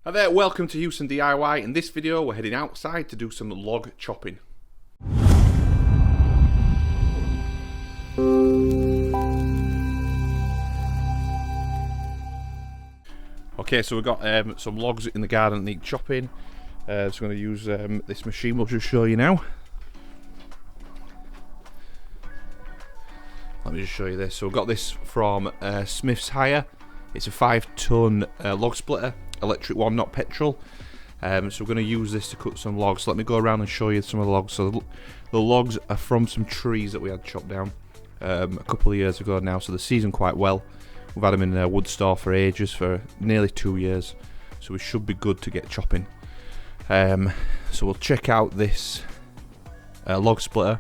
Hi there, welcome to Huson DIY. In this video we're heading outside to do some log chopping. Okay, so we've got some logs in the garden that need chopping. So I'm going to use this machine we'll just show you now. Let me just show you this. So we've got this from Smith's Hire. It's a 5-ton log splitter, electric one, not petrol. So we're going to use this to cut some logs. So let me go around and show you some of the logs. So the logs are from some trees that we had chopped down a couple of years ago now, so they're seasoned quite well. We've had them in a wood store for ages, for nearly 2 years, so we should be good to get chopping. So we'll check out this log splitter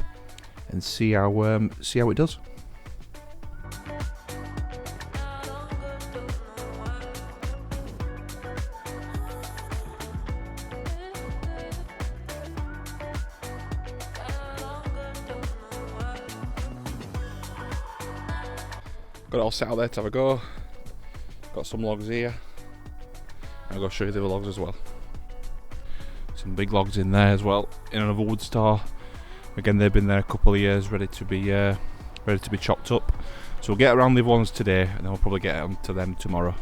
and see how it does. Got it all set out there to have a go. Got some logs here. I'll go show you the other logs as well. Some big logs in there as well, in another wood store. Again, they've been there a couple of years, ready to be chopped up. So we'll get around the other ones today, and then we'll probably get on to them tomorrow.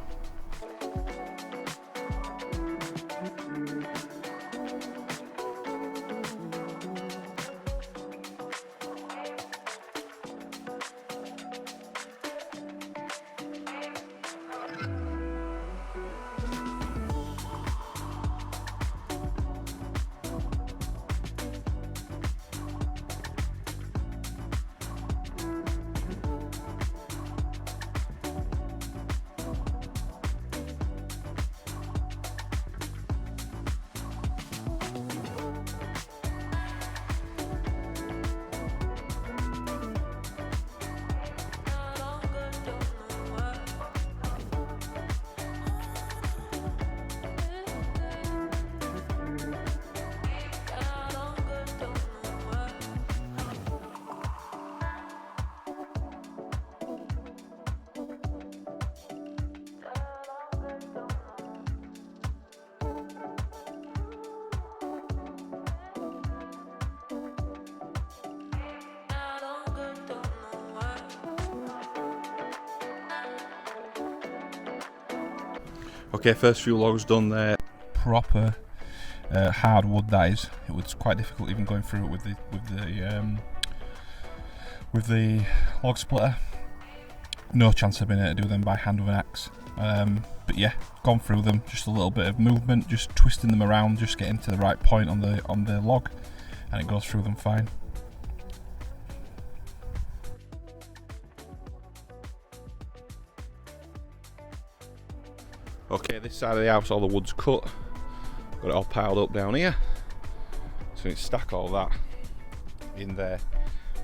Okay, first few logs done there. Proper hard wood, that is. It was quite difficult even going through it with the log splitter. No chance of being able to do them by hand with an axe. But yeah, gone through them. Just a little bit of movement, just twisting them around, just getting to the right point on the log, and it goes through them fine. Okay, this side of the house, all the wood's cut. Got it all piled up down here. So you stack all that in there.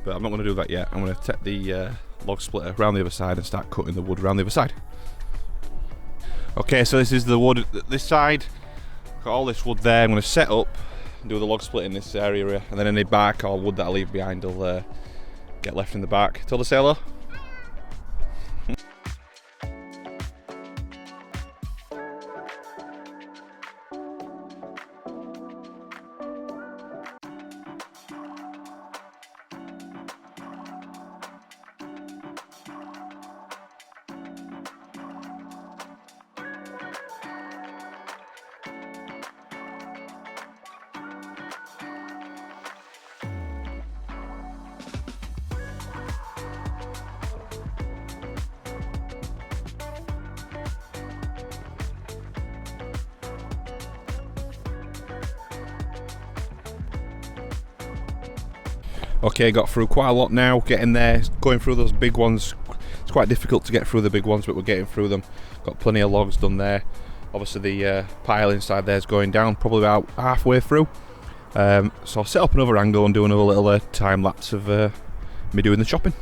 But I'm not going to do that yet. I'm going to take the log splitter around the other side and start cutting the wood around the other side. Okay, so this is the wood this side. Got all this wood there. I'm going to set up and do the log split in this area. And then any bark or wood that I leave behind will get left in the back. Matilda, say hello. Okay, got through quite a lot now, getting there, going through those big ones. It's quite difficult to get through the big ones, but we're getting through them. Got plenty of logs done there. Obviously the pile inside there is going down, probably about halfway through. So I'll set up another angle and do another little time lapse of me doing the chopping.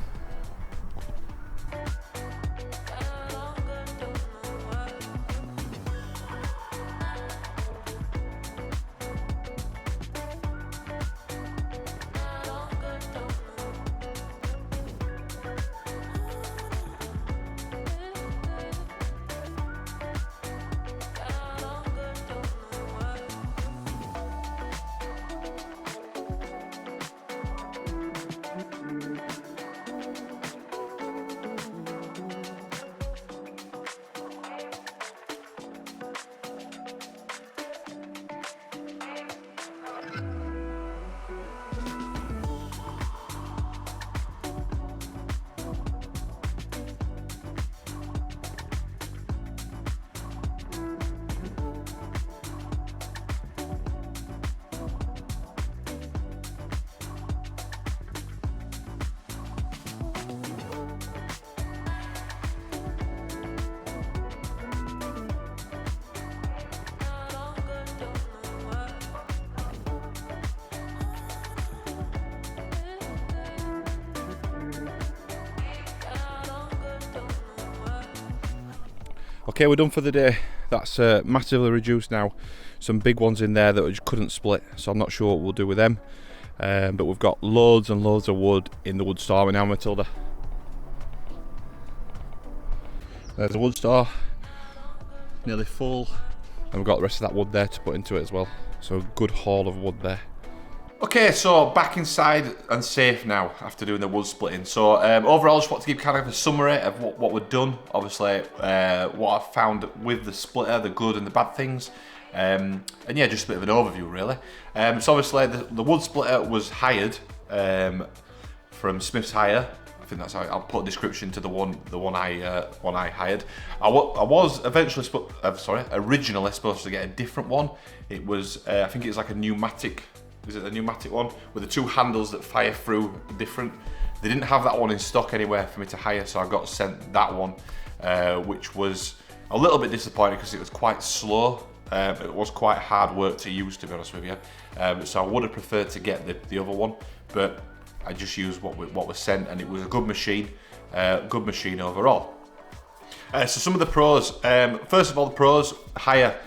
Okay, we're done for the day. That's massively reduced now. Some big ones in there that we just couldn't split, so I'm not sure what we'll do with them. But we've got loads and loads of wood in the wood store now, Matilda. There's a wood store, nearly full. And we've got the rest of that wood there to put into it as well. So a good haul of wood there. Okay, so back inside and safe now after doing the wood splitting. So overall, I just want to give kind of a summary of what we've done. Obviously, what I've found with the splitter, the good and the bad things. And yeah, just a bit of an overview really. So obviously the wood splitter was hired from Smith's Hire. I think that's how I'll put a description to the one I hired. I was originally supposed to get a different one. It was I think it was like a pneumatic. Is it the pneumatic one with the two handles that fire through different? They didn't have that one in stock anywhere for me to hire, so I got sent that one, which was a little bit disappointing because it was quite slow. It was quite hard work to use, to be honest with you. So I would have preferred to get the other one, but I just used what was sent, and it was a good machine overall. So some of the pros. First of all, the pros: hire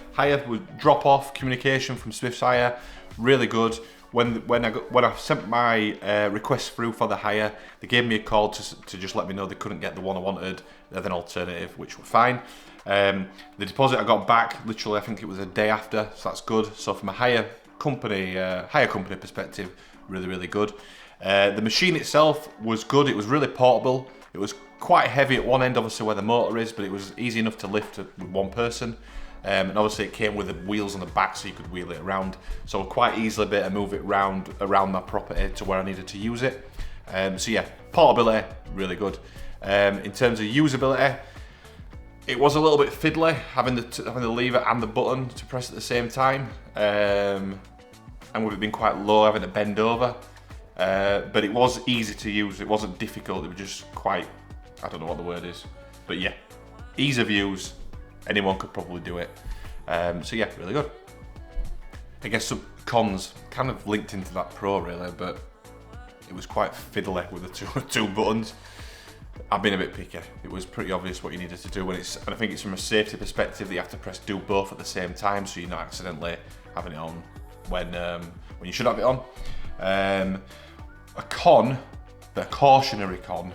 would drop off communication from Smith's Hire. Really good. When I sent my request through for the hire, they gave me a call to just let me know they couldn't get the one I wanted. They had an alternative, which were fine. The deposit I got back, literally, I think it was a day after, so that's good. So from a hire company perspective, really good. The machine itself was good. It was really portable. It was quite heavy at one end, obviously where the motor is, but it was easy enough to lift with one person. And obviously it came with the wheels on the back, so you could wheel it around. So quite easily be able to move it around my property to where I needed to use it. So yeah, portability, really good. In terms of usability, it was a little bit fiddly having the lever and the button to press at the same time. And with it being quite low, having to bend over. But it was easy to use. It wasn't difficult. It was just quite, I don't know what the word is, but yeah, ease of use. Anyone could probably do it. So yeah, really good. I guess some cons kind of linked into that pro really, but it was quite fiddly with the two buttons. I've been a bit picky. It was pretty obvious what you needed to do and I think it's from a safety perspective that you have to do both at the same time, so you're not accidentally having it on when you should have it on. A con, but a cautionary con,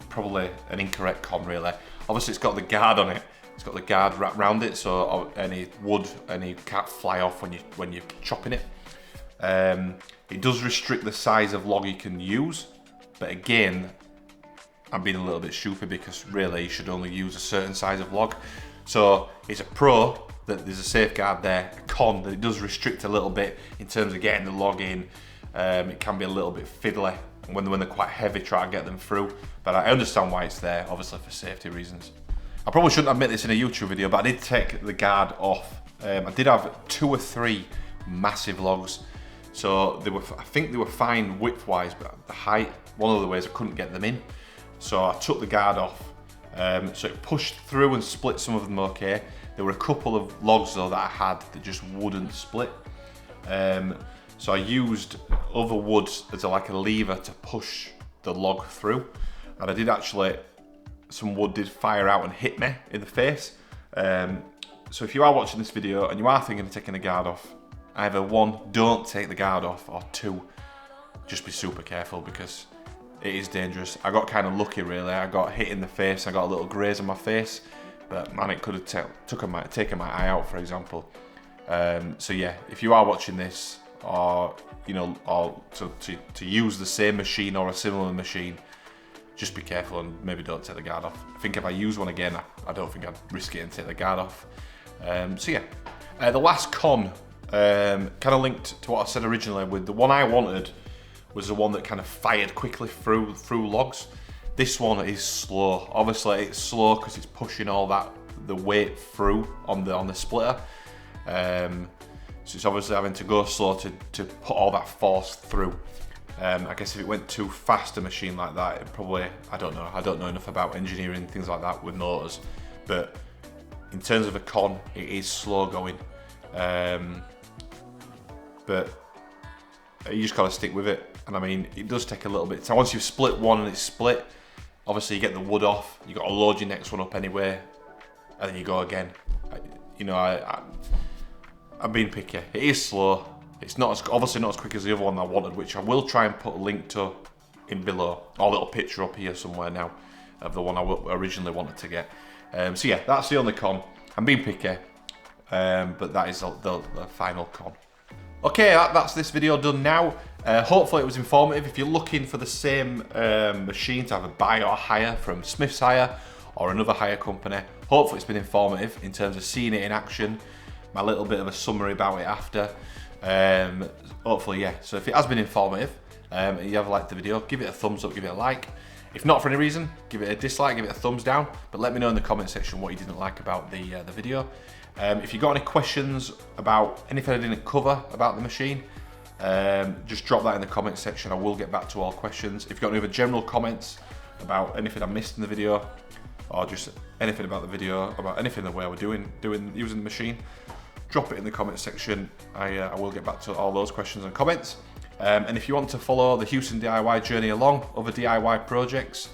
probably an incorrect con really. Obviously it's got the guard on it. It's got the guard wrapped around it, so any wood, can't fly off when you're chopping it. It does restrict the size of log you can use, but again, I'm being a little bit stupid because really you should only use a certain size of log. So it's a pro that there's a safeguard there. A con that it does restrict a little bit in terms of getting the log in. It can be a little bit fiddly when they're quite heavy, try to get them through. But I understand why it's there, obviously for safety reasons. I probably shouldn't admit this in a YouTube video, but I did take the guard off. I did have 2 or 3 massive logs. So I think they were fine width-wise, but the height, one of the ways I couldn't get them in. So I took the guard off. So it pushed through and split some of them okay. There were a couple of logs though that I had that just wouldn't split. So I used other wood as like a lever to push the log through. And I did actually, some wood did fire out and hit me in the face. So if you are watching this video and you are thinking of taking the guard off, either 1, don't take the guard off, or 2, just be super careful because it is dangerous. I got kind of lucky really. I got hit in the face, I got a little graze on my face, but man, it could have taken my eye out, for example. So yeah, if you are watching this, or to use the same machine or a similar machine, just be careful and maybe don't take the guard off. I think if I use one again, I don't think I'd risk it and take the guard off. So yeah, the last con, kind of linked to what I said originally, with the one I wanted was the one that kind of fired quickly through logs. This one is slow. Obviously it's slow because it's pushing all the weight through on the splitter. So it's obviously having to go slow to put all that force through. I guess if it went too fast, a machine like that, it probably, I don't know enough about engineering, things like that with motors, but in terms of a con, it is slow going. But you just gotta stick with it. And I mean, it does take a little bit. So once you've split one and it's split, obviously you get the wood off, you gotta load your next one up anyway. and then you go again. I'm being picky. It is slow. It's obviously not as quick as the other one I wanted, which I will try and put a link to in below, or a little picture up here somewhere now of the one I originally wanted to get. So yeah, that's the only con. I'm being picky, but that is the final con. Okay, that's this video done now. Hopefully it was informative. If you're looking for the same machine to either buy or hire from Smith's Hire or another hire company, hopefully it's been informative in terms of seeing it in action, my little bit of a summary about it after. Hopefully, yeah. So if it has been informative, and you have liked the video, give it a thumbs up, give it a like. If not for any reason, give it a dislike, give it a thumbs down, but let me know in the comment section what you didn't like about the video. If you got any questions about anything I didn't cover about the machine, just drop that in the comment section. I will get back to all questions. If you've got any other general comments about anything I missed in the video, or just anything about the video, about anything the way we're using the machine, drop it in the comment section. I will get back to all those questions and comments. And if you want to follow the Huson DIY journey along, other DIY projects,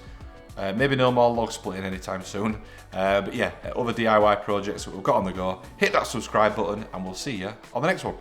maybe no more log splitting anytime soon, but yeah, other DIY projects that we've got on the go, hit that subscribe button and we'll see you on the next one.